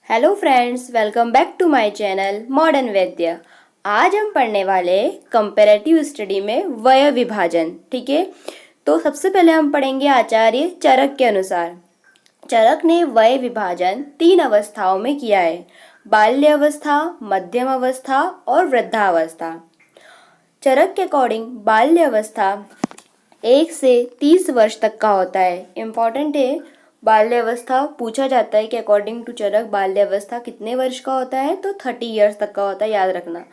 Hello friends, welcome back to my channel modern Vaidya. आज हम पढ़ने वाले कंपैरेटिव स्टडी में वय विभाजन। ठीक है, तो सबसे पहले हम पढ़ेंगे आचार्य चरक के अनुसार। चरक ने वय विभाजन 3 अवस्थाओं में किया है: बाल्य अवस्था, मध्यम अवस्था और वृद्धावस्था। चरक के अकॉर्डिंग बाल्य अवस्था 1 से 30 वर्ष तक का होता है। इम्पॉर्टेंट है, बाल्यावस्था पूछा जाता है कि अकॉर्डिंग टू चरक बाल्यावस्था कितने वर्ष का होता है, तो 30 ईयर्स तक का होता है, याद रखना।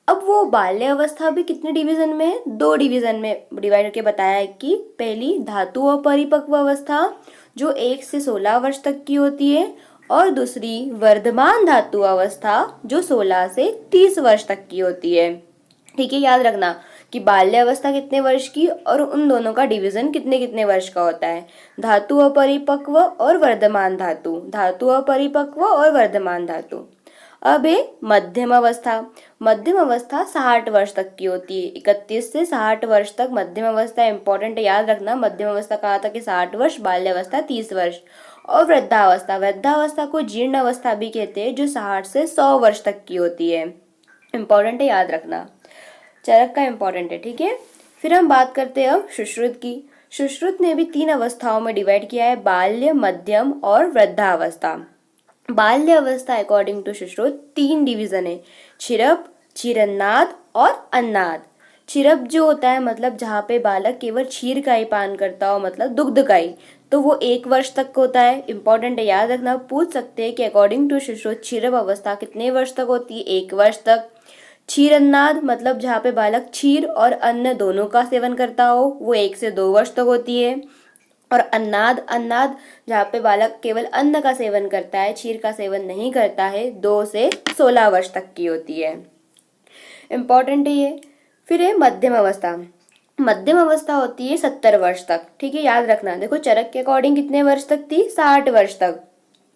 अब वो बाल्यावस्था भी कितने डिवीजन में है? 2 डिवीजन में डिवाइड करके बताया है कि पहली धातु अपरिपक्व अवस्था जो 1 से 16 वर्ष तक की होती है, और दूसरी वर्धमान धातु अवस्था जो 16 से 30 वर्ष तक की होती है। ठीक है, याद रखना कि बाल्यावस्था कितने वर्ष की और उन दोनों का डिवीजन कितने कितने वर्ष का होता है। धातु अपरिपक्व और वर्धमान धातु, धातु अपरिपक्व और वर्धमान धातु। अब है मध्यम अवस्था। मध्यम अवस्था 60 वर्ष तक की होती है। 31 से 60 वर्ष तक मध्यम अवस्था इंपॉर्टेंट है, याद रखना। मध्यम अवस्था कहा था कि 60 वर्ष, बाल्यावस्था 30 वर्ष। और वृद्धावस्था, वृद्धावस्था को जीर्ण अवस्था भी कहते हैं, जो 60 से 100 वर्ष तक की होती है। इंपॉर्टेंट है, याद रखना। चरक का इंपॉर्टेंट है। ठीक है, फिर हम बात करते हैं अब सुश्रुत की। सुश्रुत ने भी 3 अवस्थाओं में डिवाइड किया है: बाल्य, मध्यम और वृद्धावस्था। बाल्य अवस्था अकॉर्डिंग टू सुश्रुत 3 डिवीजन है: क्षीरप, क्षीरन्नाद और अन्नाद। क्षीरप जो होता है मतलब जहाँ पे बालक केवल क्षीर का ही पान करता हो, मतलब दुग्ध का ही, तो वो 1 वर्ष तक होता है। इंपॉर्टेंट है, याद रखना। पूछ सकते हैं कि अकॉर्डिंग टू सुश्रुत क्षीरप अवस्था कितने वर्ष तक होती है? 1 वर्ष तक। क्षीरन्नाद मतलब जहाँ पे बालक क्षीर और अन्न दोनों का सेवन करता हो, वो 1 से 2 वर्ष तक होती है। और अन्नाद, अन्नाद जहाँ पे बालक केवल अन्न का सेवन करता है, क्षीर का सेवन नहीं करता है, 2 से 16 वर्ष तक की होती है। इंपॉर्टेंट है ये। फिर है मध्यम अवस्था। मध्यम अवस्था होती है 70 वर्ष तक। ठीक है, याद रखना। देखो, चरक के अकॉर्डिंग कितने वर्ष तक थी? 60 वर्ष तक।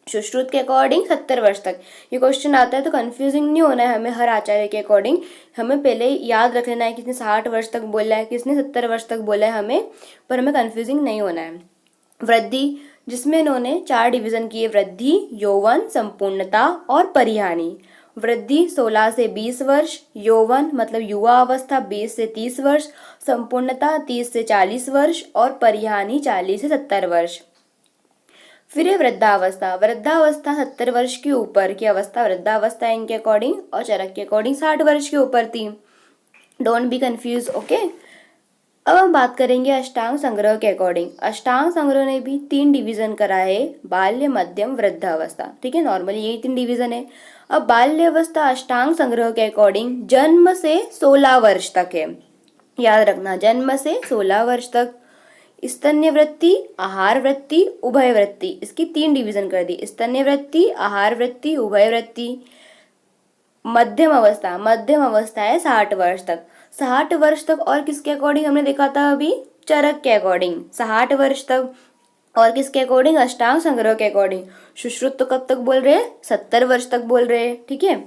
सुश्रुत के अकॉर्डिंग 70 वर्ष तक। ये क्वेश्चन आता है तो कंफ्यूजिंग नहीं होना है हमें। हर आचार्य के अकॉर्डिंग हमें पहले याद रख लेना है किसने 60 वर्ष तक बोला है, किसने 70 वर्ष तक बोला है हमें, पर हमें कंफ्यूजिंग नहीं होना है। वृद्धि, जिसमें इन्होंने 4 डिवीजन किए: वृद्धि, यौवन, संपूर्णता और परिहानि। वृद्धि 16 से 20 वर्ष, यौवन मतलब युवा अवस्था 20 से 30 वर्ष, संपूर्णता 30 से 40 वर्ष और परिहानि 40 से 70 वर्ष। फिर है वृद्धावस्था। वृद्धावस्था 70 वर्ष के ऊपर की अवस्था वृद्धावस्था है इनके अकॉर्डिंग, और चरक के अकॉर्डिंग 60 वर्ष के ऊपर थी। Don't be confuse, okay. अब हम बात करेंगे अष्टांग संग्रह के अकॉर्डिंग। अष्टांग संग्रह ने भी 3 डिवीजन करा है: बाल्य, मध्यम, वृद्धावस्था। ठीक है, नॉर्मली यही 3 डिवीजन है। अब बाल्य अवस्था अष्टांग संग्रह के अकॉर्डिंग जन्म से 16 वर्ष तक है। याद रखना, जन्म से 16 वर्ष तक। स्तन्य वृत्ति, आहार वृत्ति, उभय वृत्ति, इसकी 3 डिवीजन कर दी: स्तन्य वृत्ति, आहार वृत्ति, उभय वृत्ति। मध्यम अवस्था, मध्यम अवस्था है 60 वर्ष तक। 60 वर्ष तक और किसके अकॉर्डिंग हमने देखा था अभी? चरक के अकॉर्डिंग 60 वर्ष तक। और किसके अकॉर्डिंग? अष्टांग संग्रह के अकॉर्डिंग। सुश्रुत तो कब तक बोल रहे हैं? 70 वर्ष तक बोल रहे हैं। ठीक है,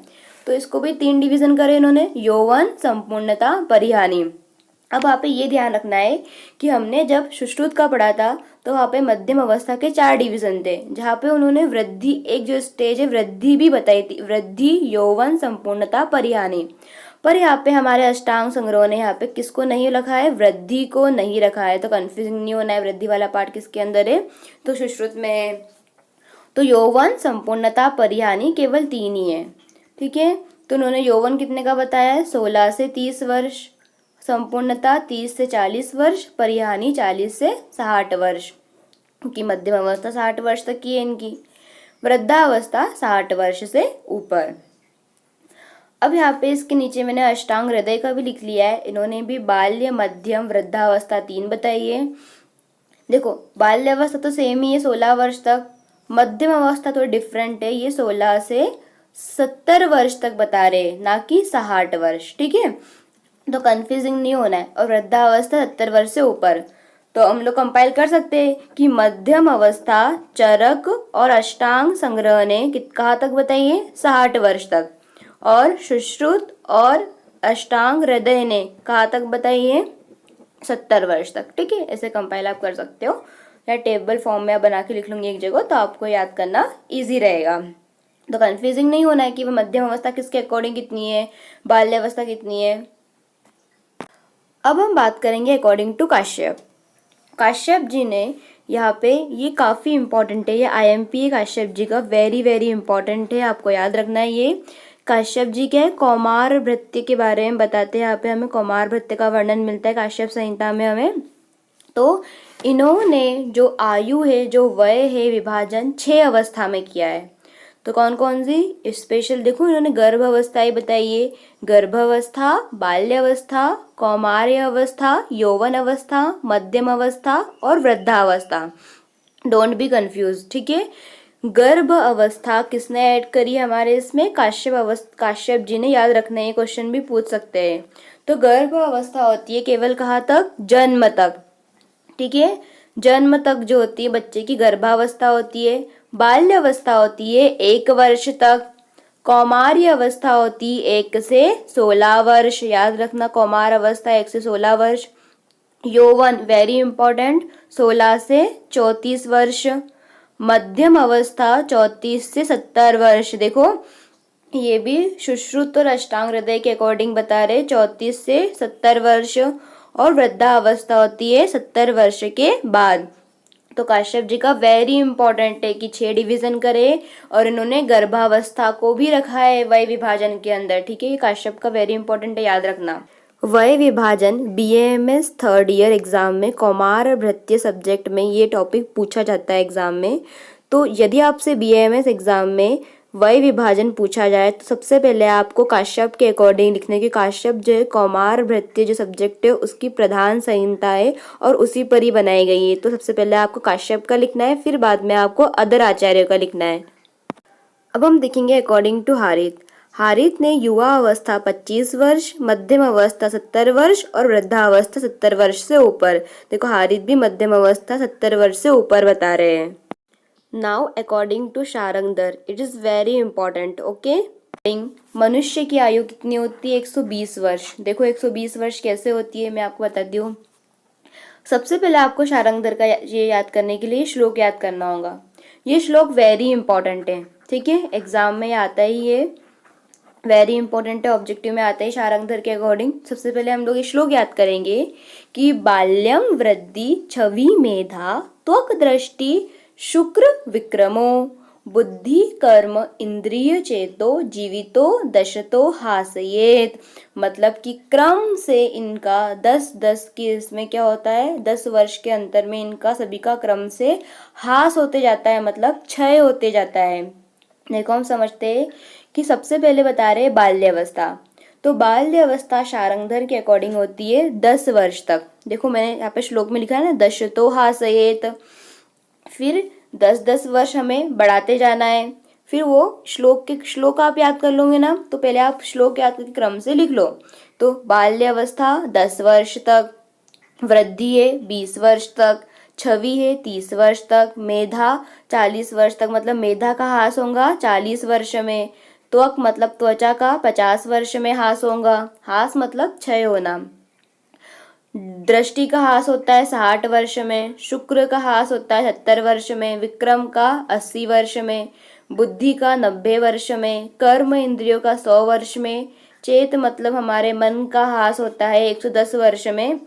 तो इसको भी 3 डिवीजन करे इन्होंने: यौवन, संपूर्णता, परिहानि। अब वहाँ पे ये ध्यान रखना है कि हमने जब सुश्रुत का पढ़ा था तो वहाँ पे मध्यम अवस्था के 4 डिवीजन थे, जहाँ पे उन्होंने वृद्धि, एक जो स्टेज है वृद्धि भी बताई थी: वृद्धि, यौवन, संपूर्णता, परिहानि। पर यहाँ पे हमारे अष्टांग संग्रह ने यहाँ पे किसको नहीं रखा है? वृद्धि को नहीं रखा है। तो कंफ्यूजिंग नहीं होना है, वृद्धि वाला पार्ट किसके अंदर है? तो सुश्रुत में है। तो यौवन, संपूर्णता, परिहानि केवल 3 ही है। ठीक है, तो उन्होंने यौवन कितने का बताया है? 16 से 30 वर्ष, संपूर्णता 30 से 40 वर्ष, परिहानि 40 से 60 वर्ष, क्योंकि मध्यम अवस्था 60 वर्ष तक की है इनकी। वृद्धावस्था 60 वर्ष से ऊपर। अब यहाँ पे इसके नीचे मैंने अष्टांग हृदय का भी लिख लिया है। इन्होंने भी बाल्य, मध्यम, वृद्धावस्था 3 बताई है। देखो, बाल्य अवस्था तो सेम ही है 16 वर्ष तक। मध्यम अवस्था थोड़ी डिफरेंट है, ये 16 से 70 वर्ष तक बता रहे हैं, ना कि 60 वर्ष। ठीक है, तो कंफ्यूजिंग नहीं होना है। और वृद्धावस्था 70 वर्ष से ऊपर। तो हम लोग कंपाइल कर सकते हैं कि मध्यम अवस्था चरक और अष्टांग संग्रह ने कहाँ तक बताई है? 60 वर्ष तक। और सुश्रुत और अष्टांग हृदय ने कहाँ तक बताई है? 70 वर्ष तक। ठीक है, ऐसे कंपाइल आप कर सकते हो, या टेबल फॉर्म में बना के लिख लूंगी एक जगह, तो आपको याद करना ईजी रहेगा। तो कंफ्यूजिंग नहीं होना है कि वह मध्यम अवस्था किसके अकॉर्डिंग कितनी है, बाल्यावस्था कितनी है। अब हम बात करेंगे अकॉर्डिंग टू काश्यप। काश्यप जी ने यहाँ पे, ये काफ़ी इंपॉर्टेंट है, ये IMP काश्यप जी का वेरी वेरी इंपॉर्टेंट है, आपको याद रखना है। ये काश्यप जी क्या है, कौमार भृत्य के बारे में बताते हैं। यहाँ पे हमें कौमार भृत्य का वर्णन मिलता है काश्यप संहिता में हमें। तो इन्होंने जो आयु है, जो वय है, विभाजन 6 अवस्था में किया है। तो कौन कौन सी स्पेशल देखो, इन्होंने गर्भ अवस्थाएं बताई है, गर्भावस्था, बाल्यावस्था, कौमार्य अवस्था, यौवन अवस्था, मध्यम अवस्था और वृद्धावस्था। डोंट बी कंफ्यूज, ठीक है। गर्भ अवस्था किसने ऐड करी हमारे इसमें, काश्यप जी ने, याद रखना है, ये क्वेश्चन भी पूछ सकते हैं। तो गर्भ अवस्था होती है केवल कहाँ तक, जन्म तक, ठीक है। जन्म तक जो होती है बच्चे की गर्भावस्था होती है। बाल्यावस्था होती है 1 वर्ष तक। कौमार्य अवस्था होती 1 से 16 वर्ष, याद रखना, कौमार अवस्था 1 से 16 वर्ष। यौवन वेरी इंपॉर्टेंट, 16 से 34 वर्ष। मध्यम अवस्था 34 से 70 वर्ष। देखो ये भी सुश्रुत और अष्टांग हृदय के अकॉर्डिंग बता रहे, 34 से 70 वर्ष। और वृद्धावस्था होती है 70 वर्ष के बाद। तो काश्यप जी का वेरी इंपॉर्टेंट है कि 6 डिवीजन करे, और इन्होंने गर्भावस्था को भी रखा है वय विभाजन के अंदर, ठीक है। ये काश्यप का वेरी इंपॉर्टेंट है, याद रखना। वय विभाजन BAMS 3rd ईयर एग्जाम में कौमार भृत्य सब्जेक्ट में ये टॉपिक पूछा जाता है एग्जाम में। तो यदि आपसे BAMS एग्जाम में वय विभाजन पूछा जाए तो सबसे पहले आपको काश्यप के अकॉर्डिंग लिखने की, काश्यप जो है कौमार भृत्य जो सब्जेक्ट है उसकी प्रधान संहिता है और उसी पर ही बनाई गई है। तो सबसे पहले आपको काश्यप का लिखना है, फिर बाद में आपको अदर आचार्यों का लिखना है। अब हम देखेंगे अकॉर्डिंग टू हारित। हारित ने युवा अवस्था 25 वर्ष, मध्यम अवस्था 70 वर्ष और वृद्धावस्था 70 वर्ष से ऊपर। देखो हारित भी मध्यम अवस्था 70 वर्ष से ऊपर बता रहे हैं। Now according to Sharangdhar, it is very important, okay. मनुष्य की आयु कितनी होती है, 120 वर्ष। देखो 120 वर्ष कैसे होती है मैं आपको बताती हूँ। सबसे पहले आपको शारंगधर का ये याद करने के लिए श्लोक याद करना होगा। ये श्लोक वेरी इंपॉर्टेंट है, ठीक है, एग्जाम में आता ही है, वेरी इंपॉर्टेंट है, ऑब्जेक्टिव में आता है शारंगधर के अकॉर्डिंग। सबसे पहले हम लोग ये श्लोक याद करेंगे कि बाल्यम वृद्धि छवि मेधा त्वक दृष्टि शुक्र विक्रमो बुद्धि कर्म इंद्रिय चेतो जीवितो दशतो हासयेत। मतलब कि क्रम से इनका 10-10 की इसमें क्या होता है, 10 वर्ष के अंतर में इनका सभी का क्रम से हास होते जाता है, मतलब क्षय होते जाता है। देखो हम समझते हैं कि सबसे पहले बता रहे बाल्यावस्था। तो बाल्यावस्था शारंगधर के अकॉर्डिंग होती है 10 वर्ष तक। देखो मैंने यहाँ पे श्लोक में लिखा है ना, दशतो हासयेत। फिर 10-10 वर्ष हमें बढ़ाते जाना है। फिर वो श्लोक आप याद कर लोगे ना, तो पहले आप श्लोक याद करके क्रम से लिख लो। तो बाल्यावस्था 10 वर्ष तक, वृद्धि है 20 वर्ष तक, छवि है 30 वर्ष तक, मेधा 40 वर्ष तक, मतलब मेधा का हास होगा 40 वर्ष में। त्वक मतलब त्वचा का 50 वर्ष में हास होगा, हास मतलब क्षय होना। दृष्टि का हास होता है 60 वर्ष में, शुक्र का हास होता है 70 वर्ष में, विक्रम का 80 वर्ष में, बुद्धि का 90 वर्ष में, कर्म इंद्रियों का 100 वर्ष में, चेत मतलब हमारे मन का हास होता है 110 वर्ष में,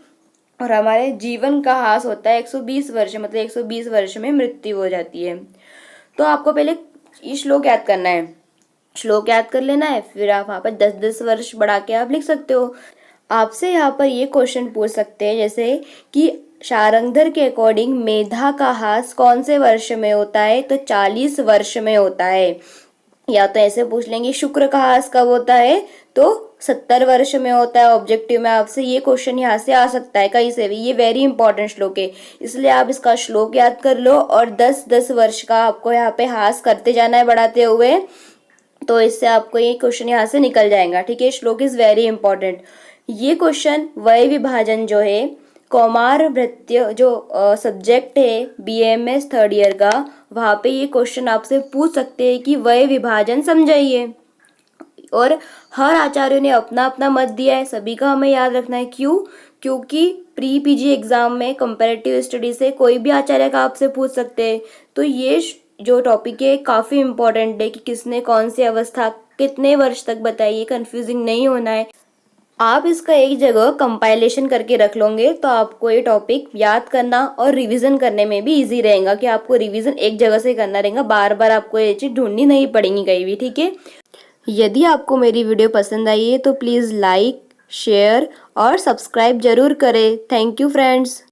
और हमारे जीवन का हास होता है 120 वर्ष, मतलब 120 वर्ष में मृत्यु हो जाती है। तो आपको पहले ये श्लोक याद करना है, श्लोक याद कर लेना है, फिर आप वहाँ पर 10-10 वर्ष बढ़ा के आप लिख सकते हो। आपसे यहाँ पर ये क्वेश्चन पूछ सकते हैं जैसे कि शारंगधर के अकॉर्डिंग मेधा का हास कौन से वर्ष में होता है, तो 40 वर्ष में होता है। या तो ऐसे पूछ लेंगे शुक्र का हास कब होता है, तो 70 वर्ष में होता है। ऑब्जेक्टिव में आपसे ये क्वेश्चन यहाँ से आ सकता है कहीं से भी, ये वेरी इंपॉर्टेंट श्लोक है, इसलिए आप इसका श्लोक याद कर लो और 10-10 वर्ष का आपको यहाँ पे हास करते जाना है बढ़ाते हुए, तो इससे आपको ये क्वेश्चन यहाँ से निकल जाएगा, ठीक है। श्लोक इज वेरी इंपॉर्टेंट। ये क्वेश्चन वय विभाजन जो है कौमार भृत्य जो सब्जेक्ट है BAMS 3rd ईयर का, वहाँ पे ये क्वेश्चन आपसे पूछ सकते हैं कि वय विभाजन समझाइए। और हर आचार्यों ने अपना अपना मत दिया है, सभी का हमें याद रखना है। क्यों? क्योंकि प्री PG एग्जाम में कंपैरेटिव स्टडी से कोई भी आचार्य का आपसे पूछ सकते हैं। तो जो टॉपिक है काफ़ी इम्पोर्टेंट है कि किसने कौन सी अवस्था कितने वर्ष तक बताई है, कंफ्यूजिंग नहीं होना है। आप इसका एक जगह कंपाइलेशन करके रख लोगे तो आपको ये टॉपिक याद करना और रिवीजन करने में भी इजी रहेगा कि आपको रिवीजन एक जगह से करना रहेगा, बार बार आपको ये चीज़ ढूंढनी नहीं पड़ेगी कहीं भी, ठीक है। यदि आपको मेरी वीडियो पसंद आई है तो प्लीज़ लाइक, शेयर और सब्सक्राइब जरूर करें। Thank you friends.